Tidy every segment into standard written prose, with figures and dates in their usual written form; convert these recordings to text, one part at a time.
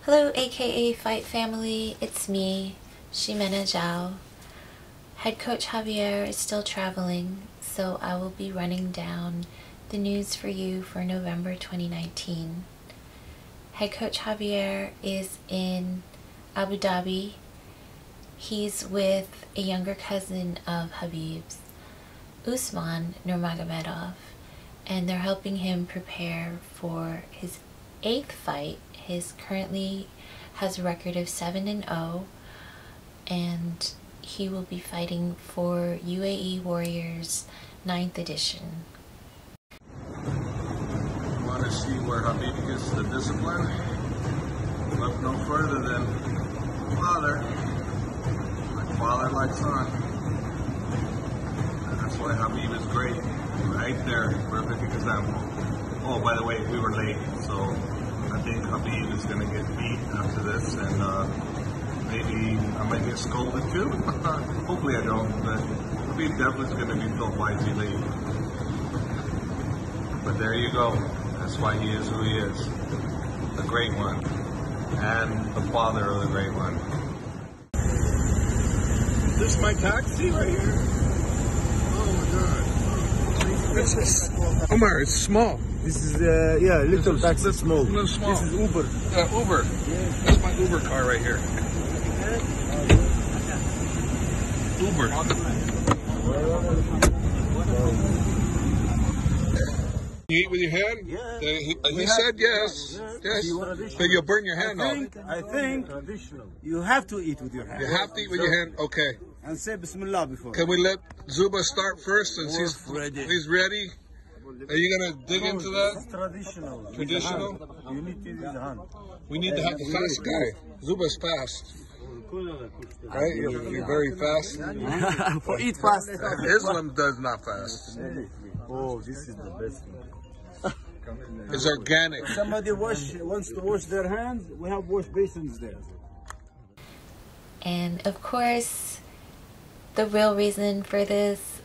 Hello aka Fight Family, it's me, Ximena Zhao. Head Coach Javier is still traveling, so I will be running down the news for you for November 2019. Head Coach Javier is in Abu Dhabi. He's with a younger cousin of Khabib's, Osman Nurmagomedov, and they're helping him prepare for his 8th fight. His currently has a record of 7-0, and he will be fighting for UAE Warriors 9th edition. You want to see where Khabib gets the discipline? Look no further than father. Like father, like son. And that's why Khabib is great. Right there, perfect example. Oh, by the way, we were late, so I think Khabib is going to get beat after this, and maybe I might get scolded too. Hopefully I don't, but Khabib definitely is going to be told why is he late. But there you go. That's why he is who he is. The great one. And the father of the great one. This is my taxi right here. Oh my God. This is, Umar, it's small. This is, little taxi, small. Little small. This is Uber. Uber. Yes. That's my Uber car right here. Uber. You eat with your hand? Yeah. He said yes. Yes. But you'll burn your hand off. I think you have to eat with your hand. You have to eat with your hand? Okay. And say Bismillah before. Can we let Zuba start first since Ready. he's ready? Are you going to dig into that? It's traditional. Traditional? You need to use the hand. We need to have the fast guy. Zuba's fast. Right? You're very fast. For eat fast. Islam does not fast. Oh, this is the best one. It's organic. Somebody wants to wash their hands, we have wash basins there. And of course, the real reason for this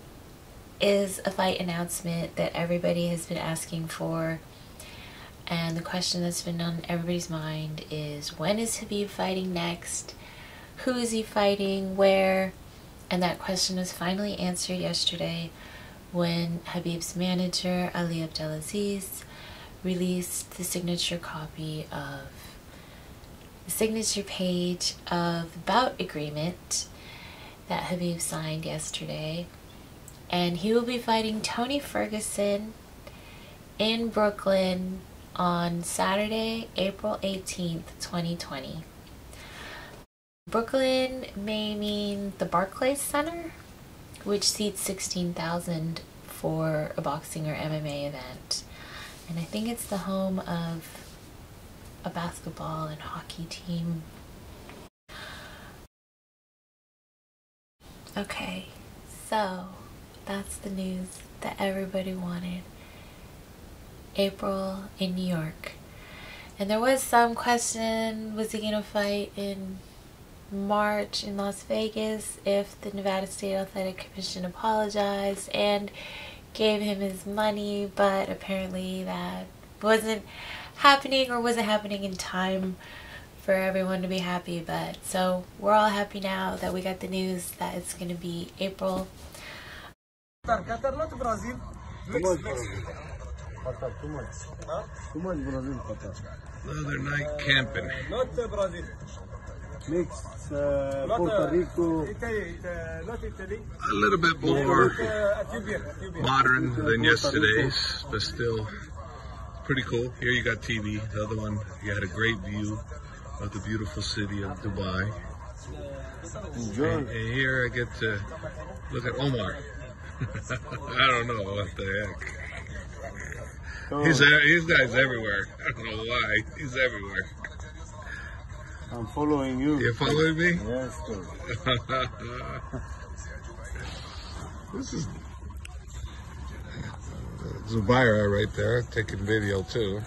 is a fight announcement that everybody has been asking for, and the question that's been on everybody's mind is, when is Khabib fighting next? Who is he fighting? Where? And that question was finally answered yesterday when Khabib's manager Ali Abdelaziz released the signature copy of the signature page of the bout agreement that Khabib signed yesterday. And he will be fighting Tony Ferguson in Brooklyn on Saturday, April 18th, 2020. Brooklyn may mean the Barclays Center, which seats 16,000 for a boxing or MMA event. And I think it's the home of a basketball and hockey team. Okay, so that's the news that everybody wanted. April in New York. And there was some question, was he gonna fight in March in Las Vegas if the Nevada State Athletic Commission apologized and gave him his money, but apparently that wasn't happening, or wasn't happening in time for everyone to be happy. But so we're all happy now that we got the news that it's gonna be April. Qatar, not Brazil. Too much Brazil, Qatar. Another night camping. Not Brazil. Mixed Puerto Rico. Not Italy. A little bit more modern than yesterday's, but still pretty cool. Here you got TV. The other one, you had a great view of the beautiful city of Dubai. And here I get to look at Omar. I don't know what the heck. He's guy's everywhere. I don't know why. He's everywhere. I'm following you. You're following me? Yes, sir. This is Zubaira right there, taking video too.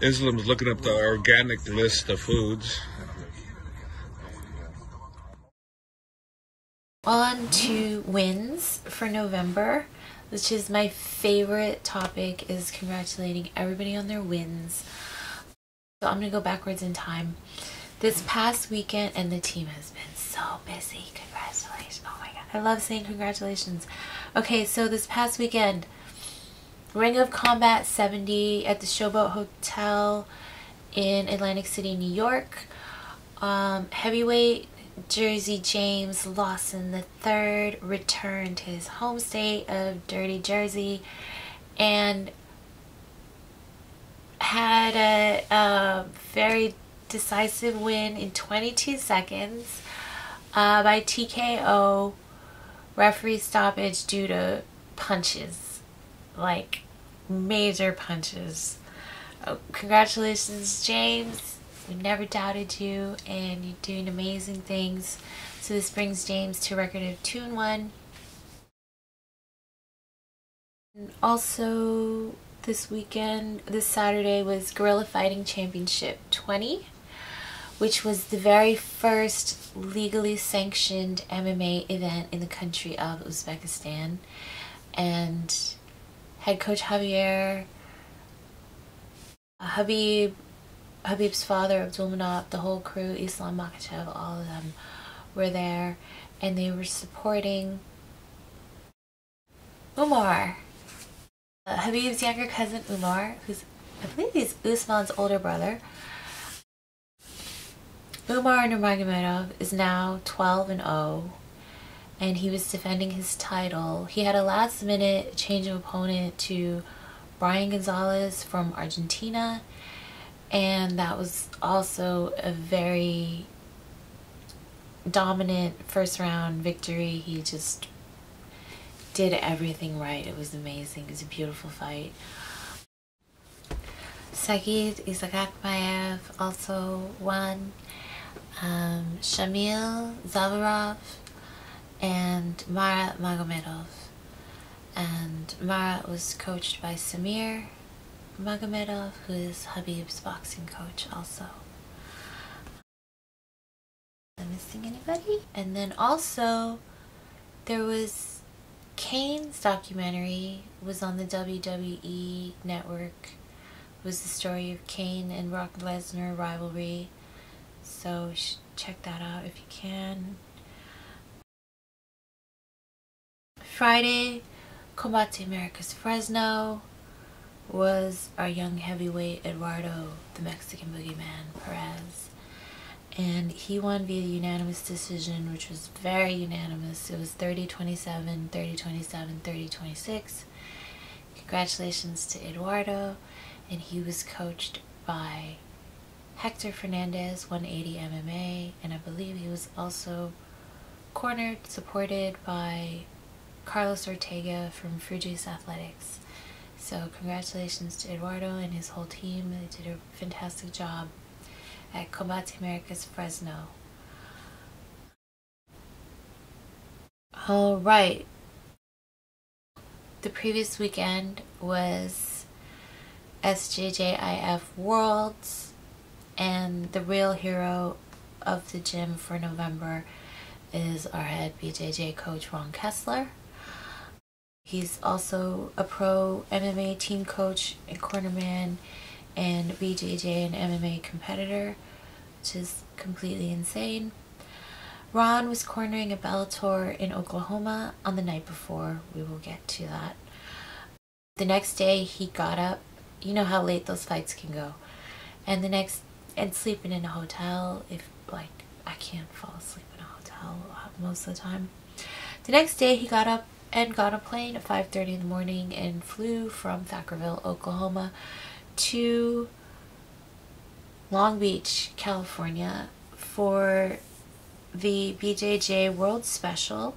Islam's looking up the organic list of foods. On to wins for November, which is my favorite topic, is congratulating everybody on their wins. So I'm going to go backwards in time. This past weekend, and the team has been so busy. Congratulations. Oh my god. I love saying congratulations. Okay, so this past weekend, Ring of Combat 70 at the Showboat Hotel in Atlantic City, New York. Heavyweight Jersey James Lawson III returned to his home state of Dirty Jersey and had a very decisive win in 22 seconds by TKO, referee stoppage due to punches, like major punches. Oh, congratulations, James. We never doubted you, and you're doing amazing things. So this brings James to a record of 2-1. And also this weekend, this Saturday, was Guerrilla Fighting Championship 20, which was the very first legally sanctioned MMA event in the country of Uzbekistan. And head coach Javier, Khabib's father, Abdulmanap, the whole crew, Islam Makhachev, all of them were there, and they were supporting Umar, Khabib's younger cousin Umar, who's, I believe he's Usman's older brother. Umar Nurmagomedov is now 12-0, and he was defending his title. He had a last-minute change of opponent to Brian Gonzalez from Argentina, and that was also a very dominant first-round victory. He just did everything right. It was amazing. It was a beautiful fight. Sagid Isagakmaev also won. Shamil Zavarov and Marat Magomedov. And Marat was coached by Samir Magomedov, who is Khabib's boxing coach also. Am I missing anybody? And then also there was Kane's documentary, was on the WWE network. It was the story of Kane and Brock Lesnar rivalry. So you should check that out if you can. Friday, Combate Américas Fresno was our young heavyweight Eduardo, the Mexican boogeyman, Perez. And he won via unanimous decision, which was very unanimous. It was 30-27, 30-27, 30-26. Congratulations to Eduardo. And he was coached by Hector Fernandez, 180 MMA. And I believe he was also cornered, supported by Carlos Ortega from Frugius Athletics. So congratulations to Eduardo and his whole team. They did a fantastic job at Combate Américas Fresno. Alright. The previous weekend was SJIFF Worlds, and the real hero of the gym for November is our head BJJ coach, Ron Keslar. He's also a pro MMA team coach and cornerman and BJJ and MMA competitor, which is completely insane. Ron was cornering a Bellator in Oklahoma on the night before. We will get to that. The next day he got up. You know how late those fights can go. And sleeping in a hotel, if like I can't fall asleep in a hotel most of the time. The next day he got up and got a plane at 5:30 in the morning and flew from Thackerville, Oklahoma to Long Beach, California for the BJJ World Special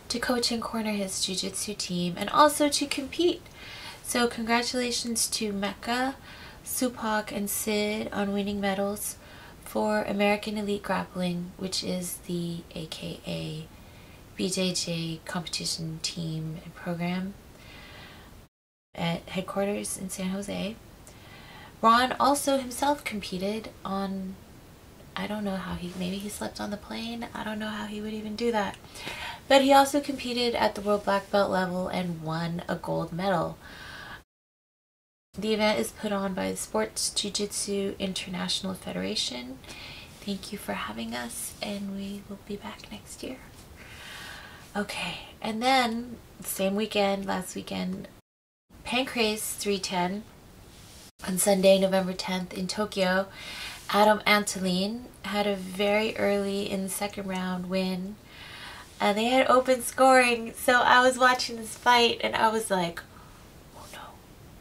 to coach and corner his jiu-jitsu team and also to compete. So congratulations to Mecca, Supak, and Sid on winning medals for American Elite Grappling, which is the AKA BJJ competition team and program at headquarters in San Jose. Ron also himself competed on, I don't know how maybe he slept on the plane. I don't know how he would even do that. But he also competed at the World Black Belt level and won a gold medal. The event is put on by the Sports Jiu-Jitsu International Federation. Thank you for having us, and we will be back next year. Okay, and then same weekend, last weekend, Pancrase 310 on Sunday, November 10th in Tokyo. Antolin had a very early in the second round win, and they had open scoring. So I was watching this fight and I was like, oh no.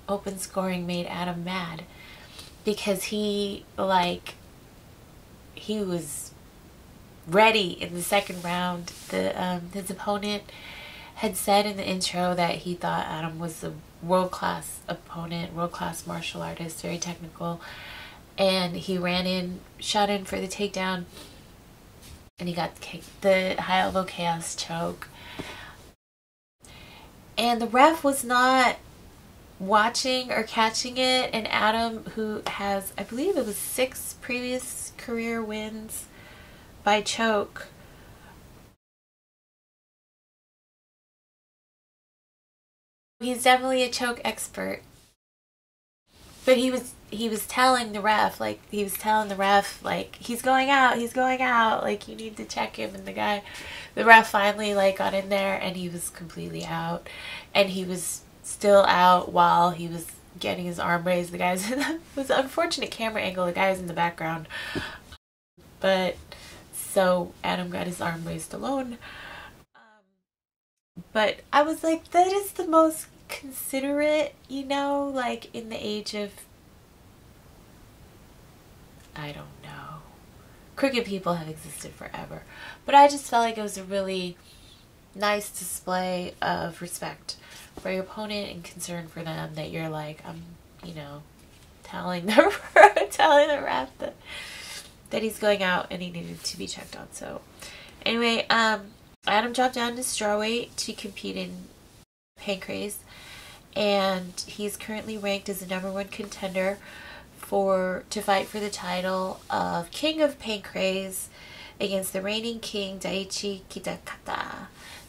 Open scoring made Adam mad because he was ready in the second round. His opponent had said in the intro that he thought Adam was a world-class opponent, world-class martial artist, very technical, and he ran in, shot in for the takedown, and he got kicked, the high elbow chaos choke. And the ref was not watching or catching it, and Adam, who has, I believe it was 6 previous career wins by choke, he's definitely a choke expert. But he was telling the ref, like, he's going out, like, you need to check him. And the ref finally, like, got in there, and he was completely out. And he was still out while he was getting his arm raised. The guy's it was an unfortunate camera angle. The guy was in the background. But, so Adam got his arm raised alone. But I was like, that is the most considerate, you know, like, in the age of, I don't know, crooked people have existed forever, but I just felt like it was a really nice display of respect for your opponent and concern for them, that you're like, I'm, you know, telling the ref that he's going out and he needed to be checked on. So anyway, Adam dropped down to strawweight to compete in Pancrase, and he's currently ranked as the #1 contender to fight for the title of King of Pancrase against the reigning king Daichi Kitakata.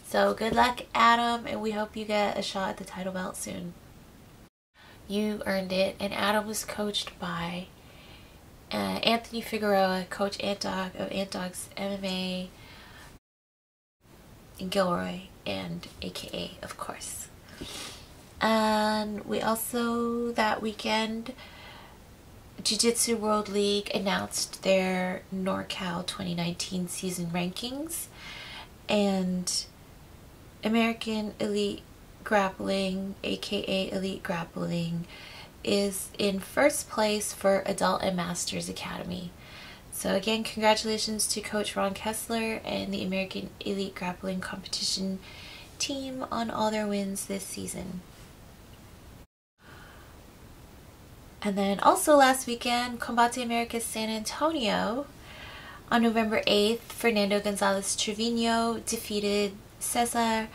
So good luck, Adam, and we hope you get a shot at the title belt soon. You earned it. And Adam was coached by Anthony Figueroa, Coach Antdog of Antdog's MMA in Gilroy, and AKA, of course. And we also, that weekend, Jiu-Jitsu World League announced their NorCal 2019 season rankings, and American Elite Grappling, aka Elite Grappling, is in first place for Adult and Masters Academy. So again, congratulations to Coach Ron Keslar and the American Elite Grappling competition team on all their wins this season. And then also last weekend, Combate Américas San Antonio, on November 8th, Fernando González-Treviño defeated Cesar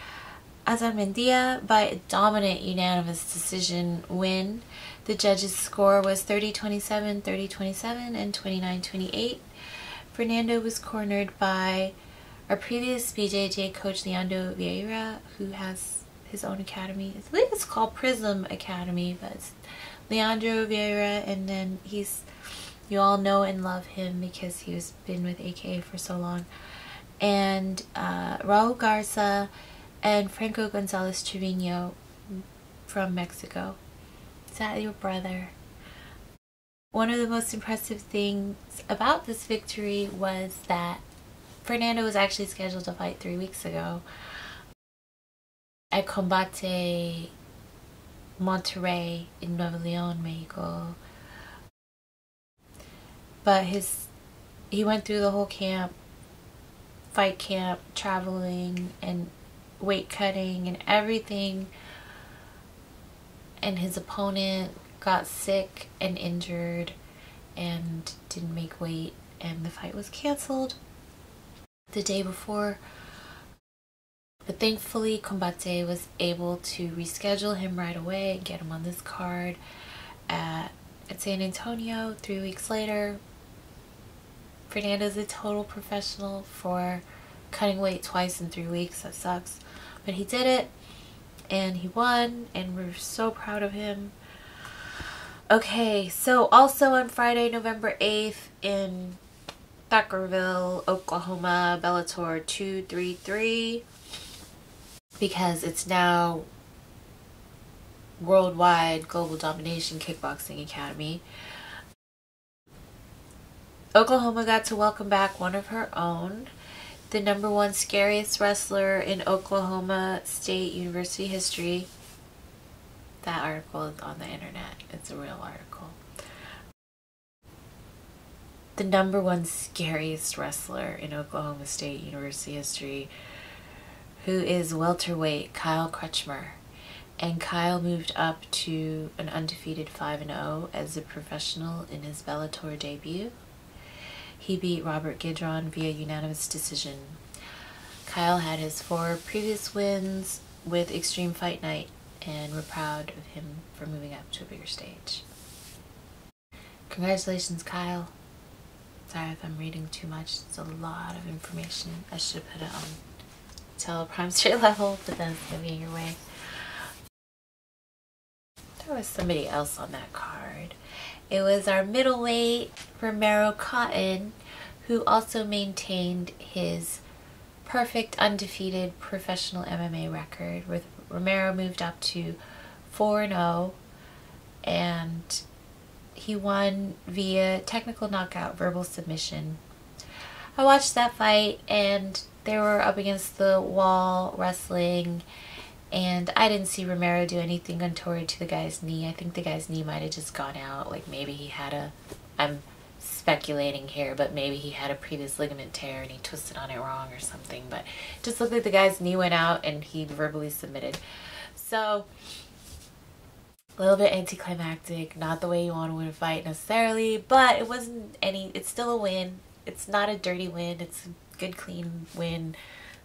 Azarmendia by a dominant unanimous decision win. The judges' score was 30-27, 30-27, and 29-28. Fernando was cornered by our previous BJJ coach, Leandro Vieira, who has his own academy. I believe it's called Prism Academy, but it's Leandro Vieira, and then you all know and love him because he's been with AKA for so long. And Raul Garza and Franco González-Treviño from Mexico. Is that your brother? One of the most impressive things about this victory was that Fernando was actually scheduled to fight 3 weeks ago at Combate Monterrey in Nuevo León, Mexico. But he went through the whole fight camp, traveling and weight cutting and everything, and his opponent got sick and injured and didn't make weight, and the fight was canceled the day before. But thankfully Combate was able to reschedule him right away and get him on this card at San Antonio 3 weeks later. Fernando's a total professional for cutting weight twice in 3 weeks. That sucks. But he did it, and he won, and we're so proud of him. Okay, so also on Friday, November 8th in Thackerville, Oklahoma, Bellator 233, because it's now Worldwide Global Domination Kickboxing Academy. Oklahoma got to welcome back one of her own, the #1 scariest wrestler in Oklahoma State University history. That article is on the internet. It's a real article. The #1 scariest wrestler in Oklahoma State University history, who is welterweight Kyle Crutchmer. And Kyle moved up to an undefeated 5-0 as a professional in his Bellator debut. He beat Robert Gidron via unanimous decision. Kyle had his 4 previous wins with Extreme Fight Night, and we're proud of him for moving up to a bigger stage. Congratulations, Kyle. Sorry if I'm reading too much. It's a lot of information. I should have put it on teleprime straight level, but then it's going to be in your way. There was somebody else on that card. It was our middleweight, Romero Cotton, who also maintained his perfect undefeated professional MMA record. With Romero moved up to 4-0, and he won via technical knockout, verbal submission. I watched that fight, and they were up against the wall wrestling, and I didn't see Romero do anything untoward to the guy's knee. I think the guy's knee might have just gone out. Like maybe he had a, I'm speculating here, but maybe he had a previous ligament tear and he twisted on it wrong or something. But it just looked like the guy's knee went out and he verbally submitted. So a little bit anticlimactic, not the way you want to win a fight necessarily, but it wasn't any, it's still a win. It's not a dirty win. It's a good, clean win.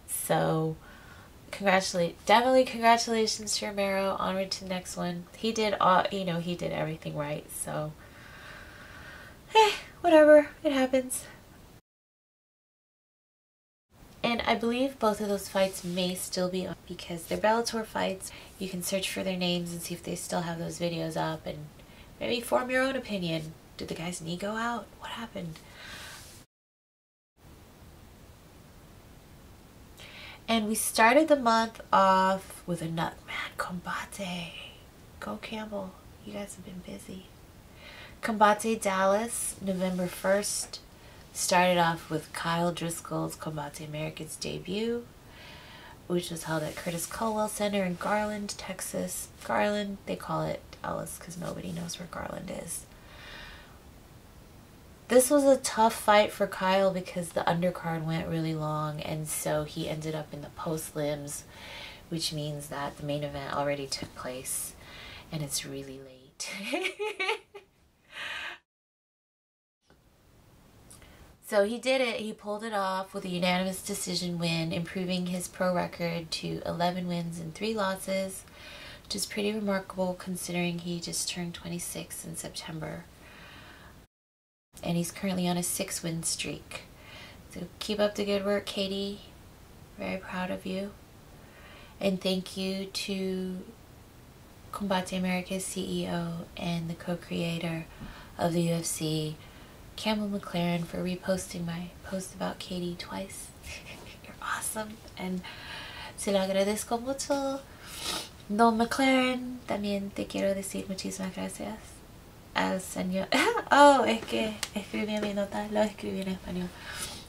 So definitely congratulations to Romero. Onward to the next one. He did all, he did everything right. So, whatever, it happens. And I believe both of those fights may still be on because they're Bellator fights. You can search for their names and see if they still have those videos up and maybe form your own opinion. Did the guy's knee go out? What happened? And we started the month off with a man, Combate. Go Campbell. You guys have been busy. Combate Dallas, November 1st. Started off with Kyle Driscoll's Combate Americas debut, which was held at Curtis Culwell Center in Garland, Texas. Garland, they call it Dallas because nobody knows where Garland is. This was a tough fight for Kyle because the undercard went really long, and so he ended up in the post limbs, which means that the main event already took place and it's really late. So he did it. He pulled it off with a unanimous decision win, improving his pro record to 11 wins and 3 losses, which is pretty remarkable considering he just turned 26 in September. And he's currently on a 6-win streak. So keep up the good work, Katie. Very proud of you. And thank you to Combate America's CEO and the co-creator of the UFC, Campbell McLaren, for reposting my post about Katie twice. You're awesome. And se lo agradezco mucho. Don McLaren, también te quiero decir muchísimas gracias al señor. Oh, es que escribí en mi nota, lo escribí en español.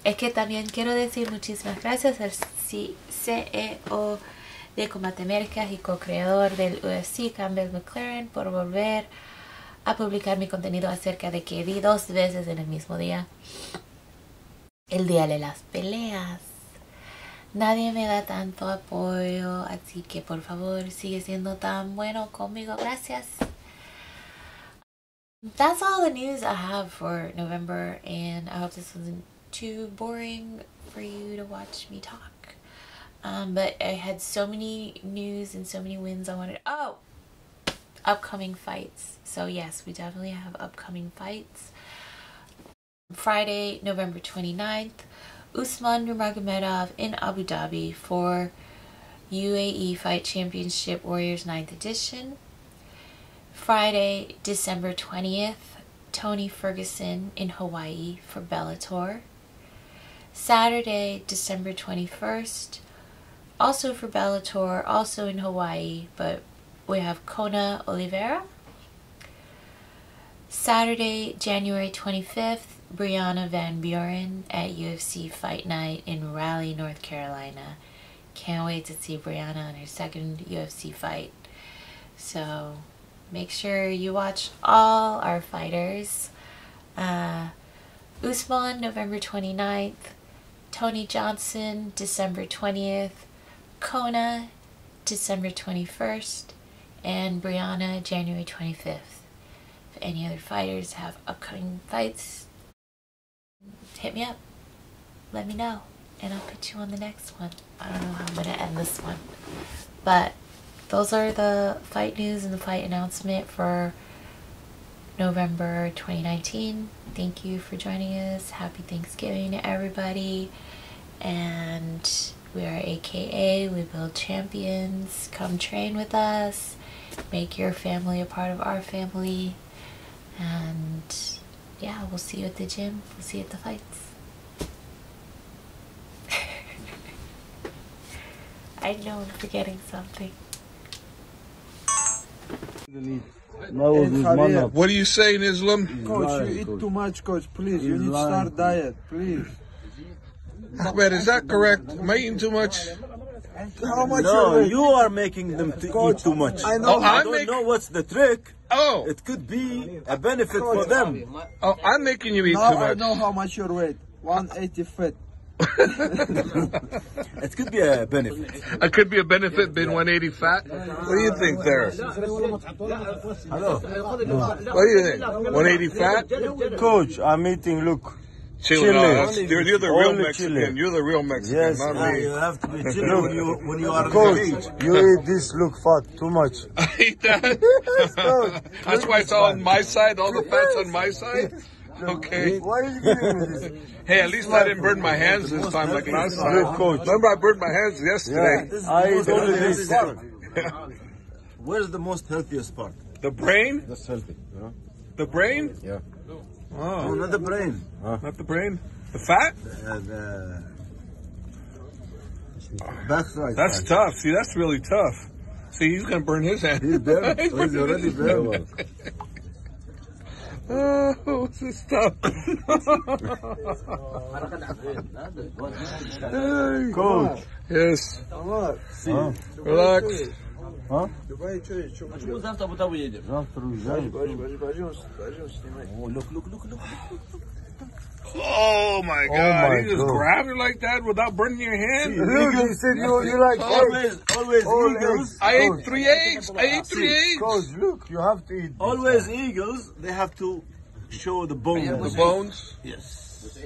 Es que también quiero decir muchísimas gracias al CEO de Combate Américas y co-creador del UFC, Campbell McLaren, por volver a publicar mi contenido acerca de que vi 2 veces en el mismo día. El día de las peleas. Nadie me da tanto apoyo, así que por favor sigue siendo tan bueno conmigo. Gracias. That's all the news I have for November, and I hope this wasn't too boring for you to watch me talk. But I had so many news and so many wins I wanted. Oh! Upcoming fights. So yes, we definitely have upcoming fights. Friday, November 29th, Osman Nurmagomedov in Abu Dhabi for UAE Fight Championship Warriors 9th edition. Friday, December 20th, Tony Ferguson in Hawaii for Bellator. Saturday, December 21st, also for Bellator, also in Hawaii, but we have Kona Oliveira. Saturday, January 25th, Brianna Van Buren at UFC Fight Night in Raleigh, North Carolina. Can't wait to see Brianna on her second UFC fight. So make sure you watch all our fighters. Usman, November 29th. Tony Johnson, December 20th. Kona, December 21st. And Brianna, January 25th. If any other fighters have upcoming fights, hit me up. Let me know. And I'll put you on the next one. I don't know how I'm going to end this one. But those are the fight news and the fight announcement for November 2019. Thank you for joining us. Happy Thanksgiving to everybody. And we are AKA We Build Champions. Come train with us. Make your family a part of our family. And yeah, we'll see you at the gym. We'll see you at the fights. I know I'm forgetting something. What are you saying, Islam? Coach, you eat too much, Coach. Please, you need to start diet. Please. Ahmed, is that correct? Am I eating too much? How much you are making them eat too much. I know. I don't know what's the trick. Oh. It could be a benefit for them. Oh, I'm making you eat now too much. I know how much your weight. 180 fit. It could be a benefit. It could be a benefit being 180 fat. What do you think there? Hello. What do you think? 180 fat? Coach, I'm eating, look. Chile. No, you're the real Only Mexican. Chile. You're the real Mexican, Yes, not me. you have to be Chile when you are Coach, in the cage. you eat this, look fat, too much. I eat that? That's why it's all on my side, all the fat's on my side? Okay. Why are you giving me this? Hey, at least I didn't burn my hands this time like last time. Good, Coach. Remember I burned my hands yesterday? I eat only this. Where's the most healthiest part? The brain? That's healthy. The brain? Yeah. Oh, No, not the brain. not the brain. The fat? The backside. That's tough. See, that's really tough. See, he's going to burn his hand. He's burned. He's already burned. Oh, this is tough. Coach. Yes. Huh? Relax. Huh? Oh my God! You just grabbed it like that without burning your hand? Look, you said you like Always Eagles. I ate 3 eggs. I ate 3 eggs. Coach, look, you have to eat. Always Eagles. They have to show the bone. The bones? Yes.